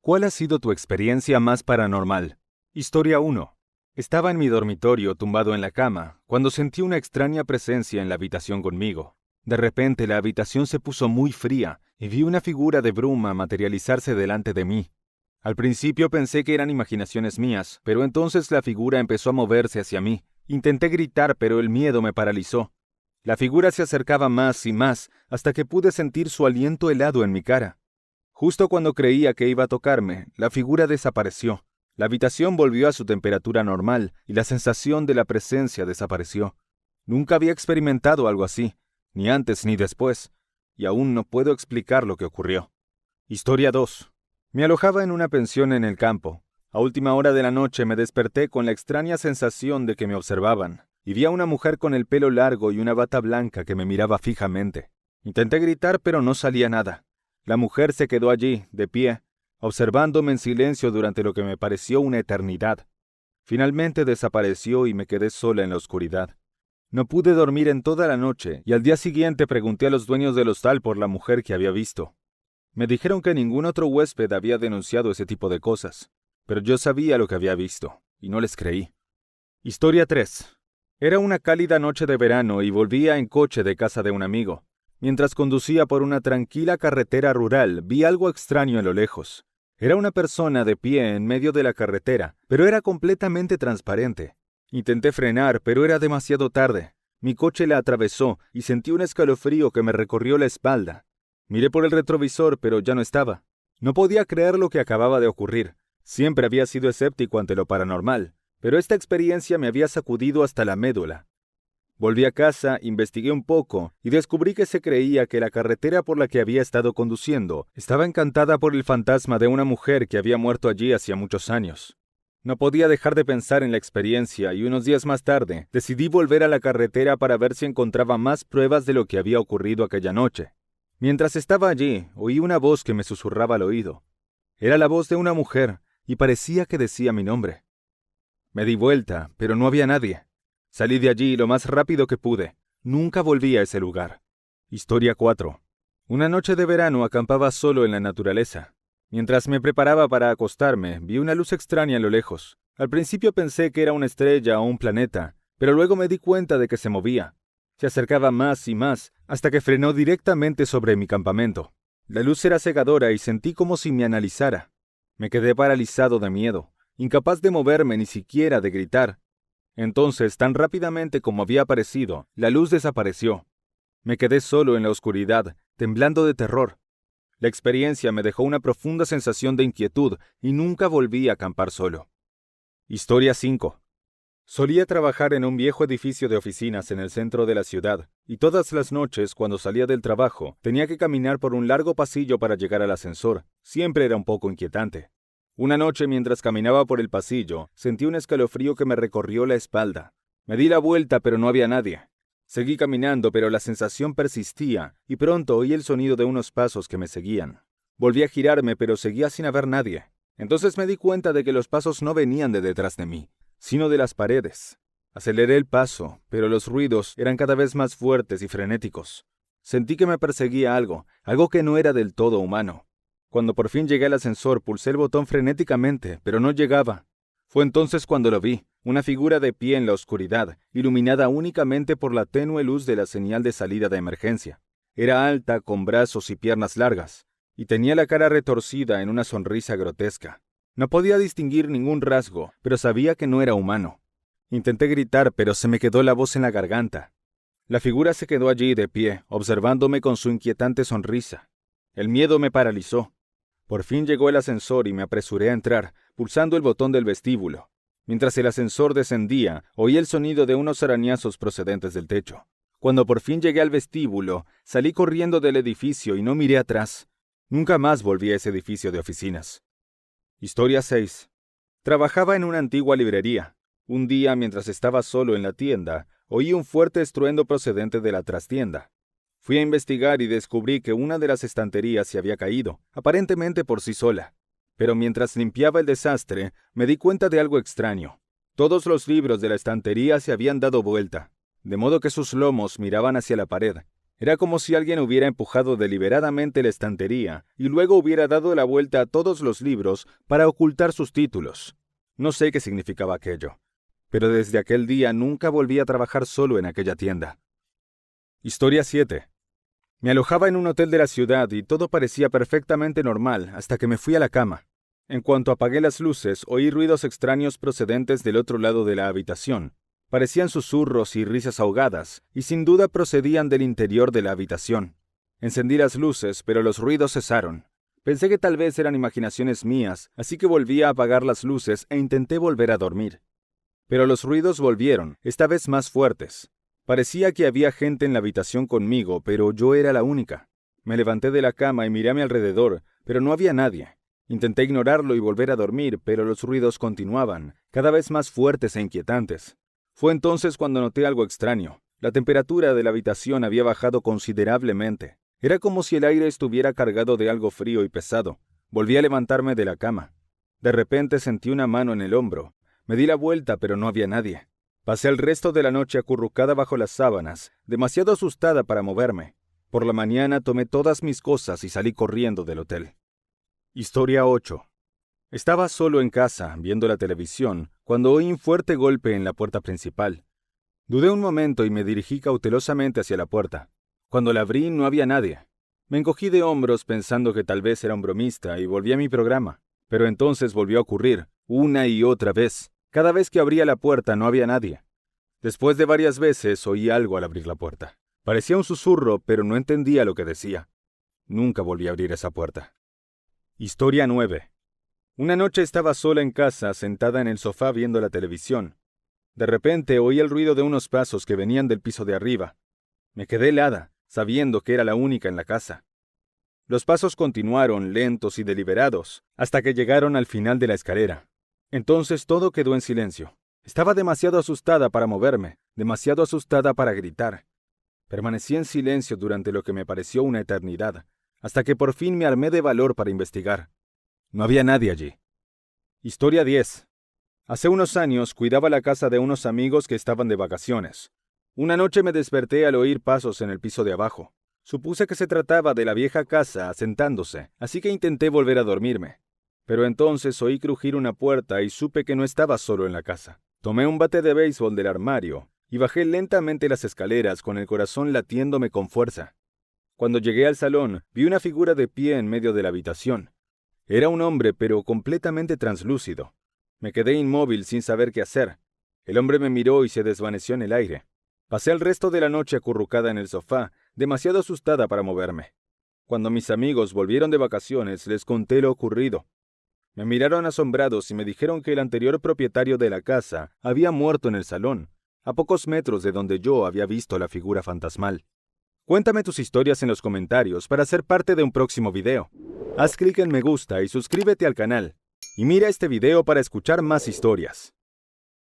¿Cuál ha sido tu experiencia más paranormal? Historia 1. Estaba en mi dormitorio tumbado en la cama, cuando sentí una extraña presencia en la habitación conmigo. De repente la habitación se puso muy fría y vi una figura de bruma materializarse delante de mí. Al principio pensé que eran imaginaciones mías, pero entonces la figura empezó a moverse hacia mí. Intenté gritar, pero el miedo me paralizó. La figura se acercaba más y más, hasta que pude sentir su aliento helado en mi cara. Justo cuando creía que iba a tocarme, la figura desapareció. La habitación volvió a su temperatura normal y la sensación de la presencia desapareció. Nunca había experimentado algo así, ni antes ni después, y aún no puedo explicar lo que ocurrió. Historia 2. Me alojaba en una pensión en el campo. A última hora de la noche me desperté con la extraña sensación de que me observaban, y vi a una mujer con el pelo largo y una bata blanca que me miraba fijamente. Intenté gritar, pero no salía nada. La mujer se quedó allí, de pie, observándome en silencio durante lo que me pareció una eternidad. Finalmente desapareció y me quedé sola en la oscuridad. No pude dormir en toda la noche y al día siguiente pregunté a los dueños del hostal por la mujer que había visto. Me dijeron que ningún otro huésped había denunciado ese tipo de cosas, pero yo sabía lo que había visto, y no les creí. Historia 3. Era una cálida noche de verano y volvía en coche de casa de un amigo. Mientras conducía por una tranquila carretera rural, vi algo extraño en lo lejos. Era una persona de pie en medio de la carretera, pero era completamente transparente. Intenté frenar, pero era demasiado tarde. Mi coche la atravesó y sentí un escalofrío que me recorrió la espalda. Miré por el retrovisor, pero ya no estaba. No podía creer lo que acababa de ocurrir. Siempre había sido escéptico ante lo paranormal, pero esta experiencia me había sacudido hasta la médula. Volví a casa, investigué un poco y descubrí que se creía que la carretera por la que había estado conduciendo estaba encantada por el fantasma de una mujer que había muerto allí hacía muchos años. No podía dejar de pensar en la experiencia y unos días más tarde decidí volver a la carretera para ver si encontraba más pruebas de lo que había ocurrido aquella noche. Mientras estaba allí, oí una voz que me susurraba al oído. Era la voz de una mujer y parecía que decía mi nombre. Me di vuelta, pero no había nadie. Salí de allí lo más rápido que pude. Nunca volví a ese lugar. Historia 4. Una noche de verano acampaba solo en la naturaleza. Mientras me preparaba para acostarme, vi una luz extraña a lo lejos. Al principio pensé que era una estrella o un planeta, pero luego me di cuenta de que se movía. Se acercaba más y más, hasta que frenó directamente sobre mi campamento. La luz era cegadora y sentí como si me analizara. Me quedé paralizado de miedo, incapaz de moverme ni siquiera de gritar. Entonces, tan rápidamente como había aparecido, la luz desapareció. Me quedé solo en la oscuridad, temblando de terror. La experiencia me dejó una profunda sensación de inquietud y nunca volví a acampar solo. Historia 5. Solía trabajar en un viejo edificio de oficinas en el centro de la ciudad, y todas las noches, cuando salía del trabajo, tenía que caminar por un largo pasillo para llegar al ascensor. Siempre era un poco inquietante. Una noche, mientras caminaba por el pasillo, sentí un escalofrío que me recorrió la espalda. Me di la vuelta, pero no había nadie. Seguí caminando, pero la sensación persistía, y pronto oí el sonido de unos pasos que me seguían. Volví a girarme, pero seguía sin haber nadie. Entonces me di cuenta de que los pasos no venían de detrás de mí, sino de las paredes. Aceleré el paso, pero los ruidos eran cada vez más fuertes y frenéticos. Sentí que me perseguía algo que no era del todo humano. Cuando por fin llegué al ascensor, pulsé el botón frenéticamente, pero no llegaba. Fue entonces cuando lo vi, una figura de pie en la oscuridad, iluminada únicamente por la tenue luz de la señal de salida de emergencia. Era alta, con brazos y piernas largas, y tenía la cara retorcida en una sonrisa grotesca. No podía distinguir ningún rasgo, pero sabía que no era humano. Intenté gritar, pero se me quedó la voz en la garganta. La figura se quedó allí de pie, observándome con su inquietante sonrisa. El miedo me paralizó. Por fin llegó el ascensor y me apresuré a entrar, pulsando el botón del vestíbulo. Mientras el ascensor descendía, oí el sonido de unos arañazos procedentes del techo. Cuando por fin llegué al vestíbulo, salí corriendo del edificio y no miré atrás. Nunca más volví a ese edificio de oficinas. Historia 6. Trabajaba en una antigua librería. Un día, mientras estaba solo en la tienda, oí un fuerte estruendo procedente de la trastienda. Fui a investigar y descubrí que una de las estanterías se había caído, aparentemente por sí sola. Pero mientras limpiaba el desastre, me di cuenta de algo extraño. Todos los libros de la estantería se habían dado vuelta, de modo que sus lomos miraban hacia la pared. Era como si alguien hubiera empujado deliberadamente la estantería y luego hubiera dado la vuelta a todos los libros para ocultar sus títulos. No sé qué significaba aquello, pero desde aquel día nunca volví a trabajar solo en aquella tienda. Historia 7. Me alojaba en un hotel de la ciudad y todo parecía perfectamente normal hasta que me fui a la cama. En cuanto apagué las luces, oí ruidos extraños procedentes del otro lado de la habitación. Parecían susurros y risas ahogadas, y sin duda procedían del interior de la habitación. Encendí las luces, pero los ruidos cesaron. Pensé que tal vez eran imaginaciones mías, así que volví a apagar las luces e intenté volver a dormir. Pero los ruidos volvieron, esta vez más fuertes. Parecía que había gente en la habitación conmigo, pero yo era la única. Me levanté de la cama y miré a mi alrededor, pero no había nadie. Intenté ignorarlo y volver a dormir, pero los ruidos continuaban, cada vez más fuertes e inquietantes. Fue entonces cuando noté algo extraño. La temperatura de la habitación había bajado considerablemente. Era como si el aire estuviera cargado de algo frío y pesado. Volví a levantarme de la cama. De repente sentí una mano en el hombro. Me di la vuelta, pero no había nadie. Pasé el resto de la noche acurrucada bajo las sábanas, demasiado asustada para moverme. Por la mañana tomé todas mis cosas y salí corriendo del hotel. Historia 8. Estaba solo en casa, viendo la televisión, cuando oí un fuerte golpe en la puerta principal. Dudé un momento y me dirigí cautelosamente hacia la puerta. Cuando la abrí no había nadie. Me encogí de hombros pensando que tal vez era un bromista y volví a mi programa. Pero entonces volvió a ocurrir, una y otra vez. Cada vez que abría la puerta no había nadie. Después de varias veces oí algo al abrir la puerta. Parecía un susurro, pero no entendía lo que decía. Nunca volví a abrir esa puerta. Historia 9. Una noche estaba sola en casa, sentada en el sofá viendo la televisión. De repente oí el ruido de unos pasos que venían del piso de arriba. Me quedé helada, sabiendo que era la única en la casa. Los pasos continuaron, lentos y deliberados, hasta que llegaron al final de la escalera. Entonces todo quedó en silencio. Estaba demasiado asustada para moverme, demasiado asustada para gritar. Permanecí en silencio durante lo que me pareció una eternidad, hasta que por fin me armé de valor para investigar. No había nadie allí. Historia 10. Hace unos años cuidaba la casa de unos amigos que estaban de vacaciones. Una noche me desperté al oír pasos en el piso de abajo. Supuse que se trataba de la vieja casa asentándose, así que intenté volver a dormirme. Pero entonces oí crujir una puerta y supe que no estaba solo en la casa. Tomé un bate de béisbol del armario y bajé lentamente las escaleras con el corazón latiéndome con fuerza. Cuando llegué al salón, vi una figura de pie en medio de la habitación. Era un hombre, pero completamente translúcido. Me quedé inmóvil sin saber qué hacer. El hombre me miró y se desvaneció en el aire. Pasé el resto de la noche acurrucada en el sofá, demasiado asustada para moverme. Cuando mis amigos volvieron de vacaciones, les conté lo ocurrido. Me miraron asombrados y me dijeron que el anterior propietario de la casa había muerto en el salón, a pocos metros de donde yo había visto la figura fantasmal. Cuéntame tus historias en los comentarios para ser parte de un próximo video. Haz clic en me gusta y suscríbete al canal. Y mira este video para escuchar más historias.